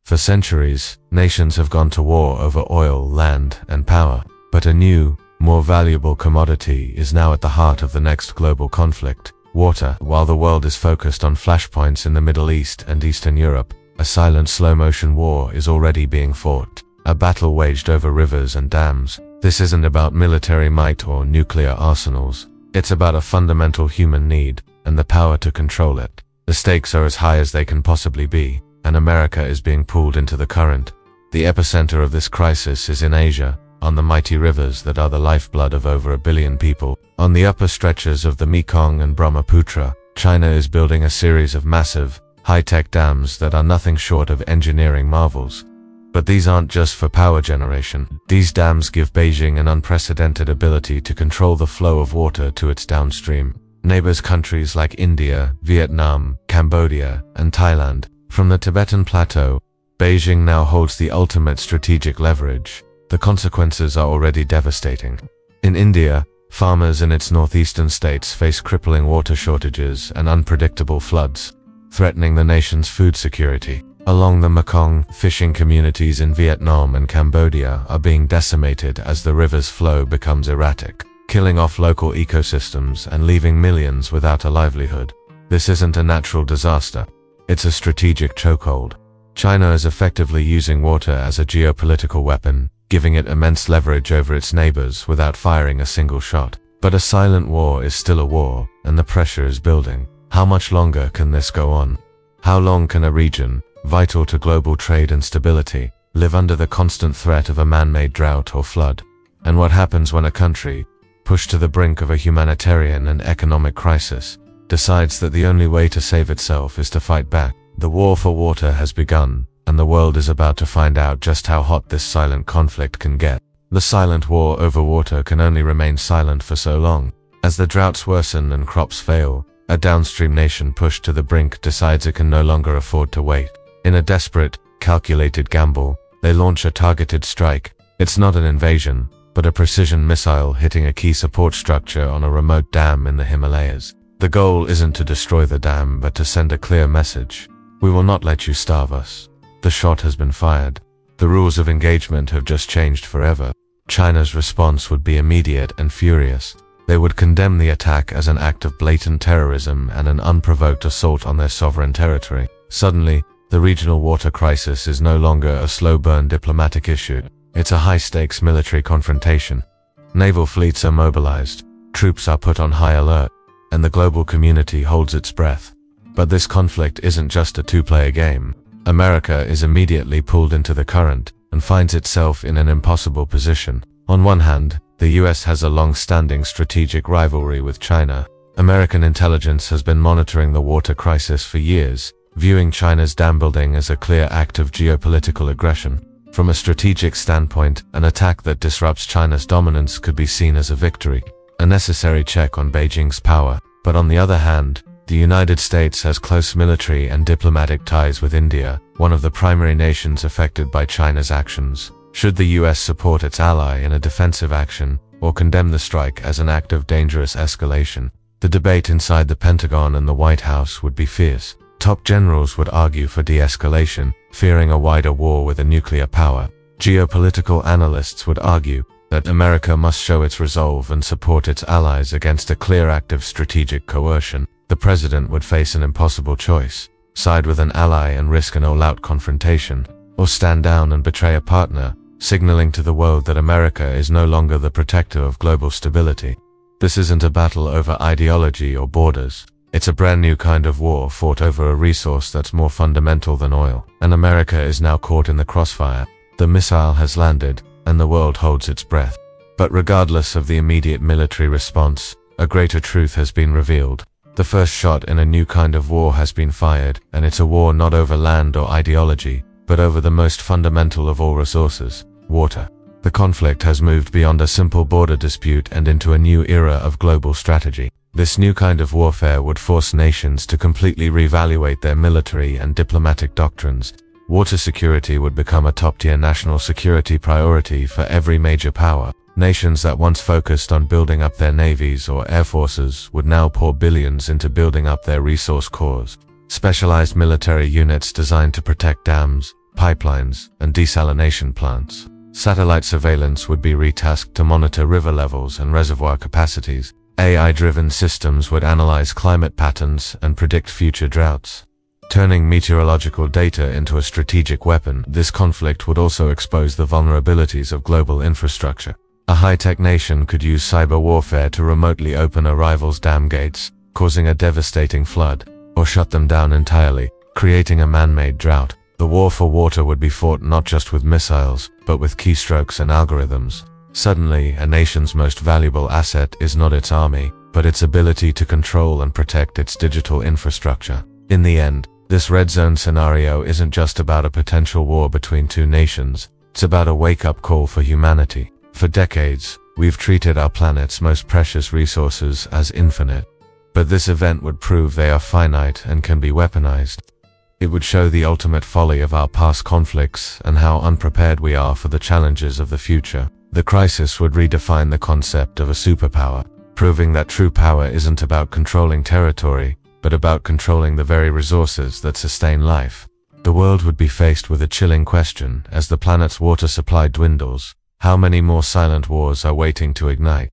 For centuries, nations have gone to war over oil, land, and power. But a new, more valuable commodity is now at the heart of the next global conflict: water. While the world is focused on flashpoints in the Middle East and Eastern Europe, a silent slow-motion war is already being fought. A battle waged over rivers and dams. This isn't about military might or nuclear arsenals. It's about a fundamental human need, and the power to control it. The stakes are as high as they can possibly be, and America is being pulled into the current. The epicenter of this crisis is in Asia, on the mighty rivers that are the lifeblood of over 1 billion people. On the upper stretches of the Mekong and Brahmaputra, China is building a series of massive, high-tech dams that are nothing short of engineering marvels. But these aren't just for power generation. These dams give Beijing an unprecedented ability to control the flow of water to its downstream neighbors, countries like India, Vietnam, Cambodia, and Thailand. From the Tibetan Plateau, Beijing now holds the ultimate strategic leverage. The consequences are already devastating. In India, farmers in its northeastern states face crippling water shortages and unpredictable floods, threatening the nation's food security. Along the Mekong, fishing communities in Vietnam and Cambodia are being decimated as the river's flow becomes erratic, killing off local ecosystems and leaving millions without a livelihood. This isn't a natural disaster. It's a strategic chokehold. China is effectively using water as a geopolitical weapon, giving it immense leverage over its neighbors without firing a single shot. But a silent war is still a war, and the pressure is building. How much longer can this go on? How long can a region, vital to global trade and stability, live under the constant threat of a man-made drought or flood? And what happens when a country, pushed to the brink of a humanitarian and economic crisis, decides that the only way to save itself is to fight back? The war for water has begun, and the world is about to find out just how hot this silent conflict can get. The silent war over water can only remain silent for so long. As the droughts worsen and crops fail, a downstream nation pushed to the brink decides it can no longer afford to wait. In a desperate, calculated gamble, they launch a targeted strike. It's not an invasion, but a precision missile hitting a key support structure on a remote dam in the Himalayas. The goal isn't to destroy the dam, but to send a clear message: we will not let you starve us. The shot has been fired. The rules of engagement have just changed forever. China's response would be immediate and furious. They would condemn the attack as an act of blatant terrorism and an unprovoked assault on their sovereign territory. Suddenly, the regional water crisis is no longer a slow-burn diplomatic issue. It's a high-stakes military confrontation. Naval fleets are mobilized, troops are put on high alert, and the global community holds its breath. But this conflict isn't just a two-player game. America is immediately pulled into the current and finds itself in an impossible position. On one hand, the US has a long-standing strategic rivalry with China. American intelligence has been monitoring the water crisis for years, viewing China's dam building as a clear act of geopolitical aggression. From a strategic standpoint, an attack that disrupts China's dominance could be seen as a victory, a necessary check on Beijing's power. But on the other hand, the United States has close military and diplomatic ties with India, one of the primary nations affected by China's actions. Should the US support its ally in a defensive action, or condemn the strike as an act of dangerous escalation? The debate inside the Pentagon and the White House would be fierce. Top generals would argue for de-escalation, fearing a wider war with a nuclear power. Geopolitical analysts would argue that America must show its resolve and support its allies against a clear act of strategic coercion. The president would face an impossible choice: side with an ally and risk an all-out confrontation, or stand down and betray a partner, signaling to the world that America is no longer the protector of global stability. This isn't a battle over ideology or borders. It's a brand new kind of war fought over a resource that's more fundamental than oil, and America is now caught in the crossfire. The missile has landed, and the world holds its breath. But regardless of the immediate military response, a greater truth has been revealed. The first shot in a new kind of war has been fired, and it's a war not over land or ideology, but over the most fundamental of all resources: water. The conflict has moved beyond a simple border dispute and into a new era of global strategy. This new kind of warfare would force nations to completely reevaluate their military and diplomatic doctrines. Water security would become a top-tier national security priority for every major power. Nations that once focused on building up their navies or air forces would now pour billions into building up their resource cores. Specialized military units designed to protect dams, pipelines, and desalination plants. Satellite surveillance would be retasked to monitor river levels and reservoir capacities. AI-driven systems would analyze climate patterns and predict future droughts. Turning meteorological data into a strategic weapon, this conflict would also expose the vulnerabilities of global infrastructure. A high-tech nation could use cyber warfare to remotely open a rival's dam gates, causing a devastating flood, or shut them down entirely, creating a man-made drought. The war for water would be fought not just with missiles, but with keystrokes and algorithms. Suddenly, a nation's most valuable asset is not its army, but its ability to control and protect its digital infrastructure. In the end, this red zone scenario isn't just about a potential war between two nations, it's about a wake-up call for humanity. For decades, we've treated our planet's most precious resources as infinite. But this event would prove they are finite and can be weaponized. It would show the ultimate folly of our past conflicts and how unprepared we are for the challenges of the future. The crisis would redefine the concept of a superpower, proving that true power isn't about controlling territory, but about controlling the very resources that sustain life. The world would be faced with a chilling question as the planet's water supply dwindles. How many more silent wars are waiting to ignite?